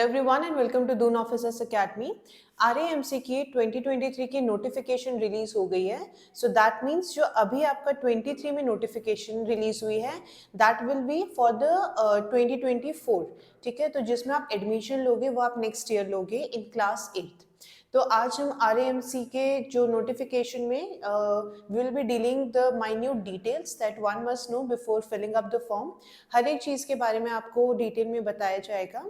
Hello everyone and welcome to Doon Officers Academy. RAMC की 2023 की notification release हो गई है। सो दैट मीन्स जो अभी आपका 23 में नोटिफिकेशन रिलीज हुई है that will be for the 2024। ठीक है, तो जिसमें आप एडमिशन लोगे वो आप नेक्स्ट ईयर लोगे इन क्लास 8। तो आज हम आरएएमसी के जो नोटिफिकेशन में will be dealing the minute details that one must know before filling up the form. हर एक चीज़ के बारे में आपको डिटेल में बताया जाएगा।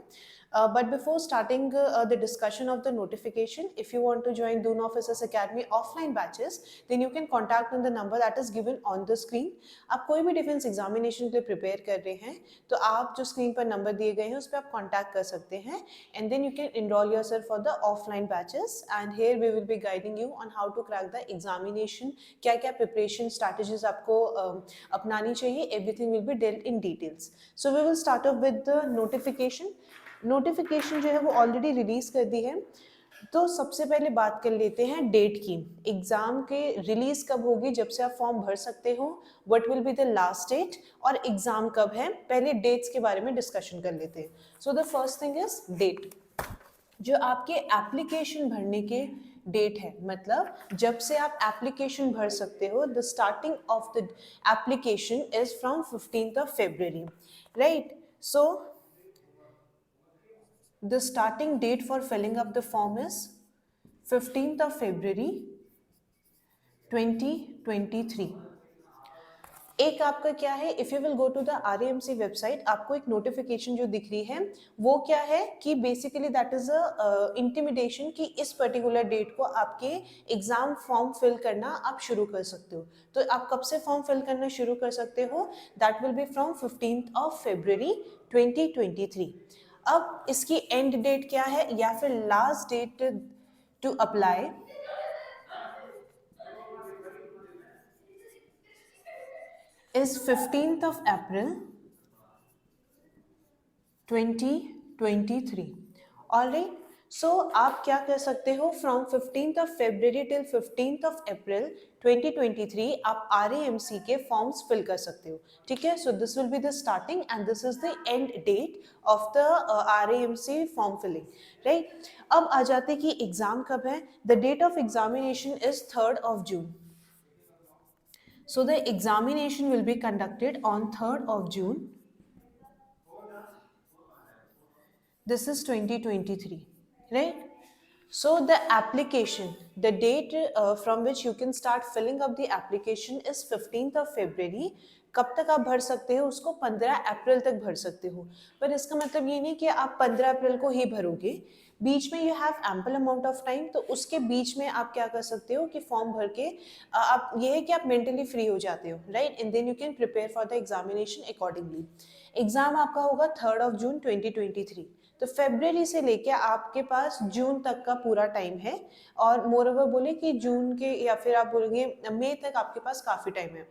But before starting the discussion of the notification, if you want to join Doon Officers Academy offline batches, then you can contact on the number that is given on the screen. आप कोई भी defence examination के लिए prepare कर रहे हैं तो आप जो स्क्रीन पर नंबर दिए गए हैं उस पर आप कॉन्टैक्ट कर सकते हैं and then you can enroll yourself for the offline batches and here we will be guiding you on how to crack the examination, क्या क्या प्रिपरेशन स्ट्रैटेजीज आपको अपनानी चाहिए, everything will be dealt in details. So we will start up with the notification. Notification जो है वो already release कर दी है। तो सबसे पहले बात कर लेते हैं डेट की। एग्जाम के रिलीज कब होगी, जब से आप फॉर्म भर सकते हो, what will be the last date और एग्जाम कब है। पहले डेट्स के बारे में डिस्कशन कर लेते हैं। So the first thing is date. जो आपके एप्लीकेशन भरने के डेट है, मतलब जब से आप एप्लीकेशन भर सकते हो, the starting of the application is from 15th of February, right. So the starting date for filling up the form is 15th of February 2023। एक आपका क्या है, if you will go to the RAMC website, आपको एक notification जो दिख रही है वो क्या है कि basically that is a intimidation कि इस पर्टिकुलर डेट को आपके एग्जाम फॉर्म फिल करना आप शुरू कर सकते हो। तो आप कब से फॉर्म फिल करना शुरू कर सकते हो, that will be from 15th of February 2023। अब इसकी एंड डेट क्या है या फिर last date to apply is 15th of April 2023। Alright, so आप क्या कर सकते हो, from 15th of February till 15th of April 2023 आप आरएएमसी के फॉर्म्स फिल कर सकते हो। ठीक है, so this will be the starting and this is the end date of the RAMC form filling, right. अब आ जाते कि एग्जाम कब है। The date of examination is 3rd of June। So the examination will be conducted on 3rd of June. This is 2023, right? So the application, the date from which you can start filling up the application is 15th of February। कब तक आप भर सकते हो उसको, 15 अप्रैल तक भर सकते हो। पर इसका मतलब ये नहीं कि आप 15 अप्रैल को ही भरोगे, बीच में you have ample amount of time. तो उसके बीच में आप क्या कर सकते हो कि फॉर्म भर के आप ये है कि आप मेंटली फ्री हो जाते हो, right, and then you can prepare for the examination accordingly. Exam आपका होगा 3rd of June 2023। तो फेब्रुवरी से लेके आपके पास जून तक का पूरा टाइम है, और मोर ओवर बोले कि जून के या फिर आप बोलेंगे मई तक आपके पास काफ़ी टाइम है,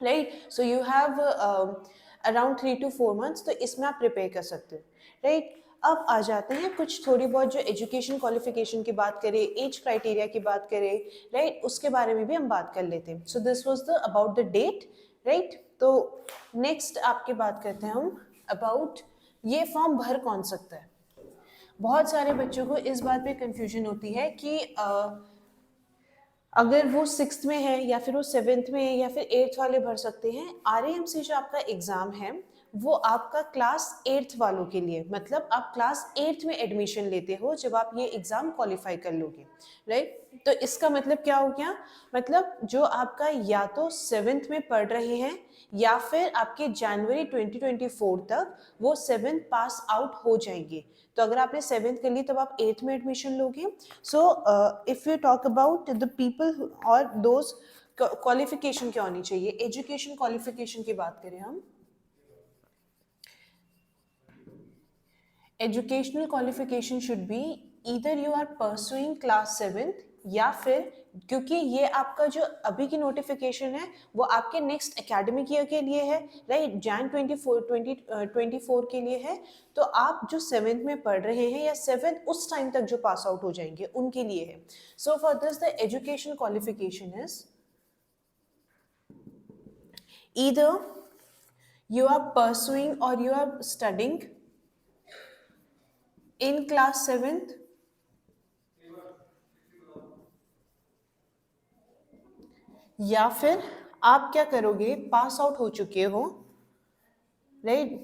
right. So you have around 3 to 4 months, तो इसमें आप प्रिपेयर कर सकते हो, राइट। अब आ जाते हैं कुछ थोड़ी बहुत जो एजुकेशन क्वालिफिकेशन की बात करें, एज क्राइटेरिया की बात करें, राइट, उसके बारे में भी हम बात कर लेते हैं। So this was the about the date, right. तो नेक्स्ट आपकी बात करते हैं हम अबाउट ये फॉर्म भर कौन सकता है। बहुत सारे बच्चों को इस बात पे कंफ्यूजन होती है कि अगर वो 6th में है या फिर वो 7th में है या फिर 8th वाले भर सकते हैं। आरएएमसी जो आपका एग्जाम है वो आपका क्लास 8th वालों के लिए, मतलब आप क्लास 8th में एडमिशन लेते हो जब आप ये एग्जाम क्वालिफाई कर लोगे, राइट। तो इसका मतलब क्या हो गया, मतलब जो आपका या तो 7th में पढ़ रहे हैं या फिर आपके जनवरी 2024 तक वो 7th पास आउट हो जाएंगे। तो अगर आपने 7th कर ली तब आप 8th में एडमिशन लोगे। So if you talk about the people और दोज क्वालिफिकेशन क्या होनी चाहिए, एजुकेशन क्वालिफिकेशन की बात करें हम, educational qualification should be either you are pursuing class 7th या फिर, क्योंकि ये आपका जो अभी की नोटिफिकेशन है वो आपके नेक्स्ट एकेडमिक ईयर के लिए है, राइट, Jan 2024 के लिए है। तो आप जो 7th में पढ़ रहे हैं या 7th उस टाइम तक जो पास आउट हो जाएंगे उनके लिए है। So for this the education qualification is either you are pursuing or you are studying in class 7th या फिर आप क्या करोगे, पास आउट हो चुके हो, राइट,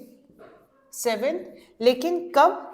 7th, लेकिन कब,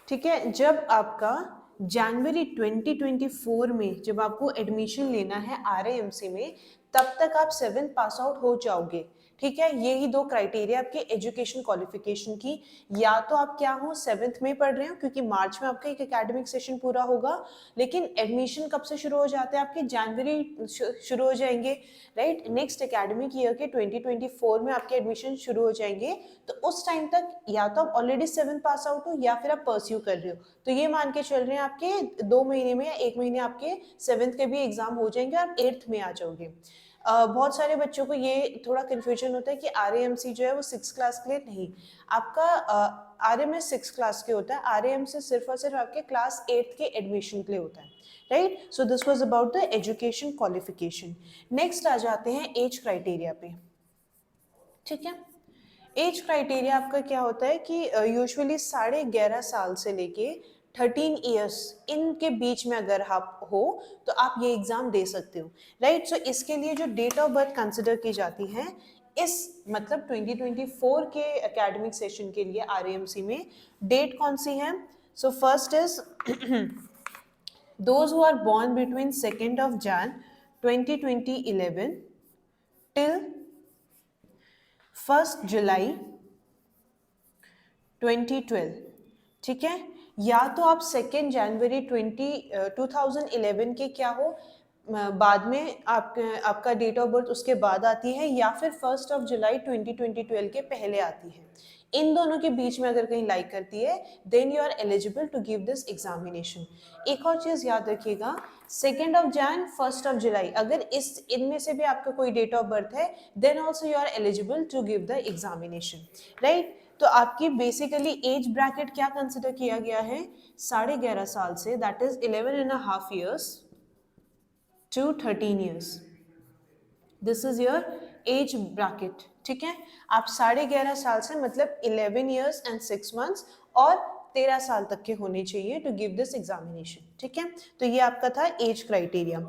ठीक है, जब आपका जनवरी 2024 में जब आपको एडमिशन लेना है आरएएमसी में, तब तक आप 7th पास आउट हो जाओगे, ठीक है। यही दो क्राइटेरिया आपके एजुकेशन क्वालिफिकेशन की, या तो आप क्या हो 7th में पढ़ रहे हो क्योंकि मार्च में आपका एक एकेडमिक सेशन पूरा होगा, लेकिन एडमिशन कब से शुरू हो जाते हैं आपके, जनवरी शुरू हो जाएंगे, राइट, नेक्स्ट एकेडमिक ईयर के 2024 में आपके एडमिशन शुरू हो जाएंगे। तो उस टाइम तक या तो आप ऑलरेडी 7th पास आउट हो या फिर आप परस्यू कर रहे हो, तो ये मान के चल रहे हैं आपके 2 महीने में या 1 महीने आपके 7th के भी एग्जाम हो जाएंगे, आप 8th में आ जाओगे। बहुत सारे बच्चों को ये थोड़ा कन्फ्यूजन होता है कि आरएएमसी जो है वो 6 क्लास के लिए नहीं, आपका आरएमएस 6 क्लास के होता है, आरएएमसी सिर्फ और सिर्फ आपके क्लास 8th के एडमिशन के लिए होता है, right. So this was about the education qualification. Next आ जाते हैं एज क्राइटेरिया पे, ठीक है। एज क्राइटेरिया आपका क्या होता है कि यूजुअली 11.5 साल से लेके 13 इयर्स इनके बीच में अगर आप हो तो आप ये एग्जाम दे सकते हो, राइट। सो इसके लिए जो डेट ऑफ बर्थ कंसिडर की जाती है इस मतलब 2024 के एकेडमिक सेशन के लिए आरएएमसी में डेट कौन सी है। So first is those who are born between 2nd of Jan 2011 till 1st July 2012, ठीक है। या तो आप 2nd जनवरी 2011 के क्या हो, बाद में आपका डेट ऑफ बर्थ उसके बाद आती है, या फिर 1st of July 2012 के पहले आती है। इन दोनों के बीच में अगर कहीं लाइक करती है then you are eligible to give this examination. एक और चीज याद रखिएगा, 2nd of Jan 1st of July अगर इनमें से भी आपका कोई डेट ऑफ बर्थ है then also you are eligible to give the examination, right. तो आपकी बेसिकली एज ब्रैकेट क्या कंसिडर किया गया है, 11.5 साल से, that is 11.5 years to 13 years, this is your age bracket, ठीक है। आप 11.5 साल से मतलब 11 years and 6 months और 13 साल तक के होने चाहिए टू गिव दिस एग्जामिनेशन, ठीक है। तो ये आपका था एज क्राइटेरिया।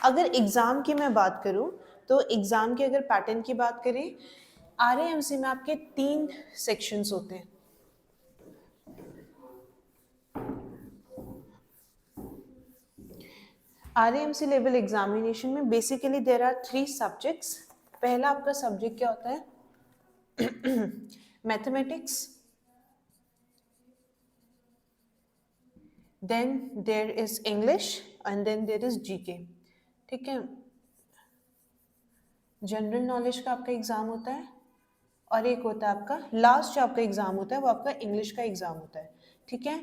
अगर एग्जाम की मैं बात करूं तो एग्जाम के अगर पैटर्न की बात करें, आरएएमसी में आपके 3 सेक्शंस होते हैं। आरएएमसी लेवल एग्जामिनेशन में बेसिकली देयर आर 3 सब्जेक्ट्स। पहला आपका सब्जेक्ट क्या होता है, mathematics, then there is English and then there is GK, ठीक है। जनरल नॉलेज का आपका एग्जाम होता है और एक होता है आपका लास्ट जो आपका एग्जाम होता है वो आपका इंग्लिश का एग्जाम होता है, ठीक है।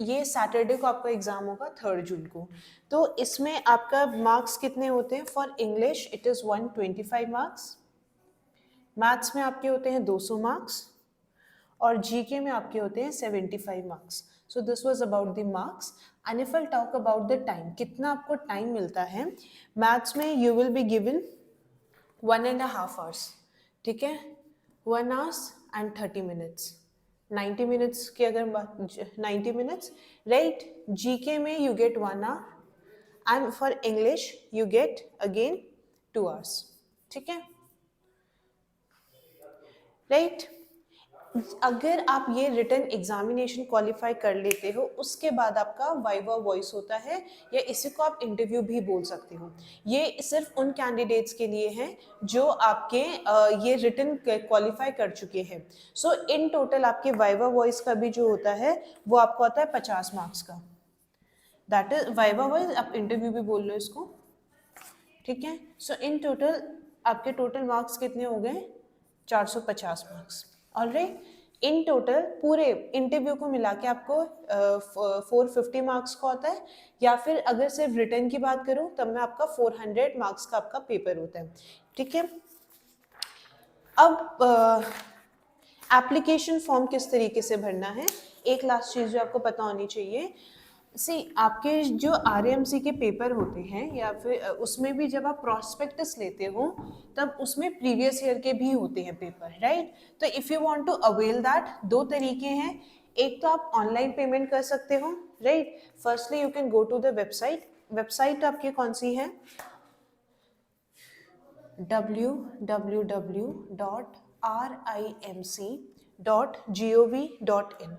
ये सैटरडे को आपका एग्जाम होगा 3 जून को। तो इसमें आपका मार्क्स कितने होते हैं, for English it is 125 marks, maths में आपके होते हैं 200 मार्क्स और जीके में आपके होते हैं 75 marks. So this was about the marks. And if I talk about the time, कितना आपको टाइम मिलता है, मैथ्स में you will be given 1.5 hours, ठीक है, 1 hours and 30 minutes, 90 minutes की अगर 90 minutes, राइट। जीके में you get 1 hour and for English you get again 2 hours, ठीक है, राइट। अगर आप ये रिटन एग्जामिनेशन क्वालिफाई कर लेते हो उसके बाद आपका वाइवा वॉइस होता है, या इसी को आप इंटरव्यू भी बोल सकते हो। ये सिर्फ उन कैंडिडेट्स के लिए है जो आपके ये रिटन क्वालिफाई कर चुके हैं। सो इन टोटल आपके वाइवा वॉइस का भी जो होता है वो आपको आता है 50 मार्क्स का, दैट इज वाइवा वॉइस, आप इंटरव्यू भी बोल लो इसको, ठीक है। सो इन टोटल आपके टोटल मार्क्स कितने हो गए, 450 मार्क्स, ऑलराइट। इन टोटल पूरे इंटरव्यू को मिला के आपको 450 मार्क्स का होता है, या फिर अगर सिर्फ रिटर्न की बात करूं तब में आपका 400 मार्क्स का आपका पेपर होता है, ठीक है। अब एप्लीकेशन फॉर्म किस तरीके से भरना है, एक लास्ट चीज जो आपको पता होनी चाहिए, सी आपके जो आरएएमसी के पेपर होते हैं या फिर उसमें भी जब आप प्रोस्पेक्टस लेते हो तब उसमें प्रीवियस ईयर के भी होते हैं पेपर, राइट? तो if you want to avail that, दो तरीके हैं। एक तो आप ऑनलाइन पेमेंट कर सकते हो, right? Firstly you can go to the website. Website आपकी कौन सी है? www.rimc.gov.in।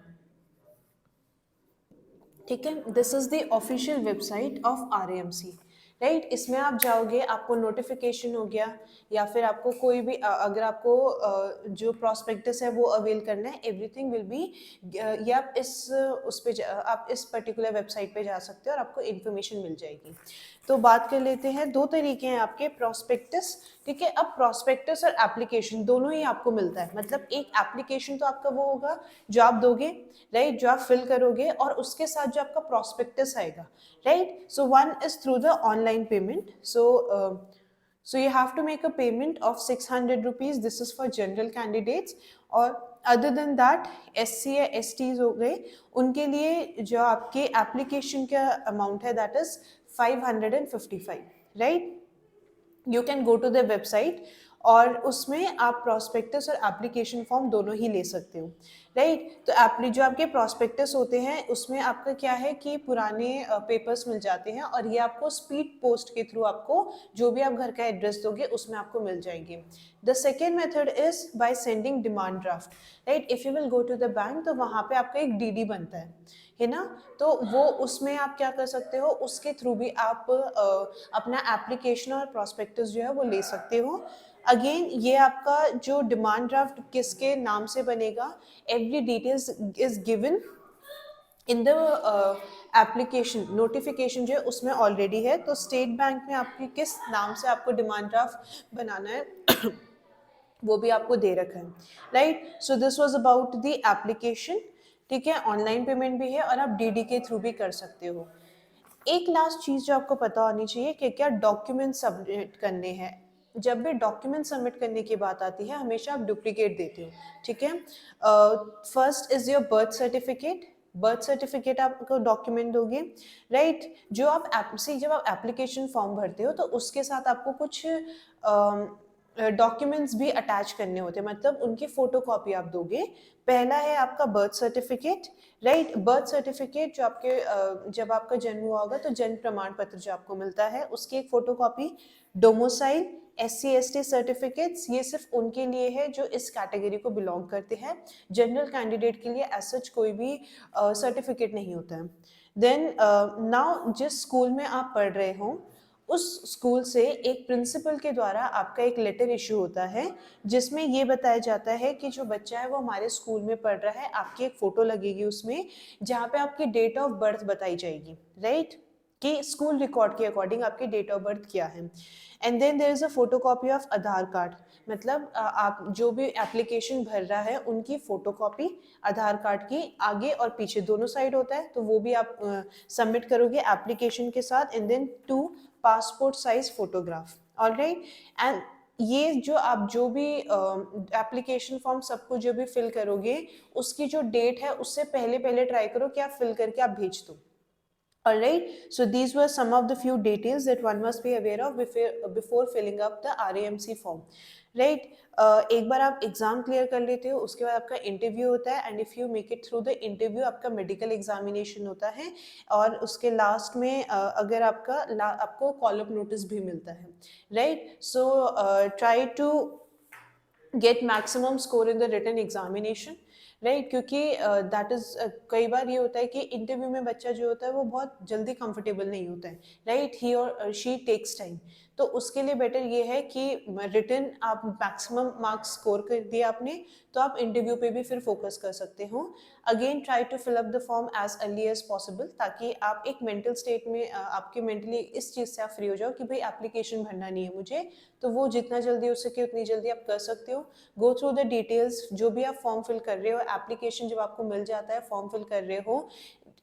ठीक है, this is the official website of RAMC, right? इसमें आप जाओगे, आपको नोटिफिकेशन हो गया या फिर आपको कोई भी अगर आपको जो प्रॉस्पेक्टस है वो अवेल करना है, एवरीथिंग विल बी, या आप इस उस पे आप इस पर्टिकुलर वेबसाइट पे जा सकते हो और आपको इन्फॉर्मेशन मिल जाएगी। तो बात कर लेते हैं, दो तरीके हैं आपके प्रॉस्पेक्टस, ठीक है? अब प्रॉस्पेक्टस और एप्लीकेशन दोनों ही आपको मिलता है, मतलब एक एप्लीकेशन तो आपका वो होगा जो आप दोगे, राइट, जो आप फिल करोगे, और उसके साथ जो आपका प्रॉस्पेक्टस आएगा, right? So one is through the online payment. So you have to make a payment of 600 rupees. This is for general candidates. और अदर देन दैट SC या STs हो गए, उनके लिए जो आपके एप्लीकेशन का अमाउंट है that is 555, right? You can go to the website और उसमें आप प्रॉस्पेक्टस और एप्लीकेशन फॉर्म दोनों ही ले सकते हो, राइट? तो जो आपके प्रॉस्पेक्टस होते हैं उसमें आपका क्या है कि पुराने पेपर्स मिल जाते हैं और ये आपको स्पीड पोस्ट के थ्रू आपको जो भी आप घर का एड्रेस दोगे उसमें आपको मिल जाएंगे। The second method is by sending demand draft, right? If you will go to the bank तो वहाँ पे आपका एक DD बनता है ना? तो वो उसमें आप क्या कर सकते हो, उसके थ्रू भी आप अपना एप्लीकेशन और प्रॉस्पेक्टस जो है वो ले सकते हो। अगेन ये आपका जो डिमांड ड्राफ्ट किसके नाम से बनेगा, every details is given in the application, notification जो है उसमें ऑलरेडी है। तो स्टेट बैंक में आपकी किस नाम से आपको डिमांड ड्राफ्ट बनाना है वो भी आपको दे रखा है, right? So this was about the application, ठीक है? ऑनलाइन पेमेंट भी है और आप DD के थ्रू भी कर सकते हो। एक लास्ट चीज़ जो आपको पता होनी चाहिए कि क्या डॉक्यूमेंट सबमिट करने हैं। जब भी डॉक्यूमेंट सबमिट करने की बात आती है हमेशा आप डुप्लीकेट देते हो, ठीक है? First is your birth certificate. Birth certificate आपको डॉक्यूमेंट दोगे, राइट? जो आप जब आप एप्लीकेशन फॉर्म भरते हो तो उसके साथ आपको कुछ डॉक्यूमेंट्स भी अटैच करने होते हैं, मतलब उनकी फोटोकॉपी आप दोगे। पहला है आपका birth certificate, right? Birth certificate जो आपके जब आपका जन्म हुआ होगा तो जन्म प्रमाण पत्र जो आपको मिलता है उसकी एक photocopy. Domicile, SC ST certificates ये सिर्फ उनके लिए है जो इस कैटेगरी को बिलोंग करते हैं। जनरल कैंडिडेट के लिए एज सच कोई भी सर्टिफिकेट नहीं होता है। देन नाउ जिस स्कूल में आप पढ़ रहे हो उस स्कूल से एक प्रिंसिपल के द्वारा आपका एक लेटर इशू होता है जिसमें ये बताया जाता है कि जो बच्चा है वो हमारे स्कूल में पढ़ रहा है। आपकी एक फोटो लगेगी उसमें जहाँ पे आपकी डेट ऑफ बर्थ बताई जाएगी, राइट? कि स्कूल रिकॉर्ड के अकॉर्डिंग आपकी डेट ऑफ बर्थ क्या है। And then there is a photocopy of Aadhaar card, मतलब आप जो भी एप्लीकेशन भर रहा है उनकी फोटोकॉपी आधार कार्ड की आगे और पीछे दोनों साइड होता है, तो वो भी आप सबमिट करोगे एप्लीकेशन के साथ। And then 2 passport size photograph, alright? And ये जो आप जो भी एप्लीकेशन फॉर्म सबको जो भी फिल करोगे उसकी जो डेट है उससे पहले पहले ट्राई करो कि आप फिल करके आप भेज दो। Alright, so these were some of the few details that one must be aware of before filling up the RAMC form. Right? एक बार आप एग्जाम क्लियर कर लेते हो उसके बाद आपका इंटरव्यू होता है and if you make it through the interview आपका मेडिकल एग्जामिनेशन होता है और उसके लास्ट में अगर आपको कॉल अप नोटिस भी मिलता है, right? So try to get maximum score in the written examination, right? क्योंकि दैट इज कई बार ये होता है कि इंटरव्यू में बच्चा जो होता है वो बहुत जल्दी कंफर्टेबल नहीं होता है, राइट? ही और शी टेक्स टाइम। तो उसके लिए बेटर ये है कि रिटन आप मैक्सिमम मार्क्स स्कोर कर दिए आपने तो आप इंटरव्यू पे भी फिर फोकस कर सकते हो। Again try to fill up the form as early as possible ताकि आप एक मेंटल स्टेट में आपके मेंटली इस चीज़ से आप फ्री हो जाओ कि भाई एप्लीकेशन भरना नहीं है मुझे, तो वो जितना जल्दी हो सके उतनी जल्दी आप कर सकते हो। गो थ्रू द डिटेल्स, जो भी आप फॉर्म फिल कर रहे हो, एप्लीकेशन जब आपको मिल जाता है फॉर्म फिल कर रहे हो,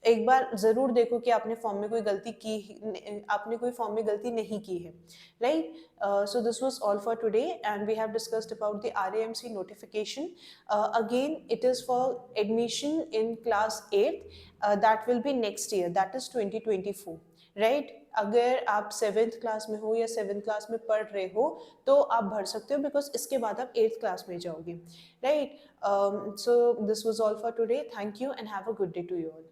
एक बार ज़रूर देखो कि आपने फॉर्म में कोई गलती की, आपने कोई फॉर्म में गलती नहीं की है, right? So this was all for today, and we have discussed about the RAMC notification. Again, it is for admission in class 8th. That will be next year, that is 2024, right? अगर आप 7th class में हो या 7th class में पढ़ रहे हो तो आप भर सकते हो, बिकॉज इसके बाद आप 8th क्लास में जाओगे, right? So this was all for today. Thank you and have a good day to you all.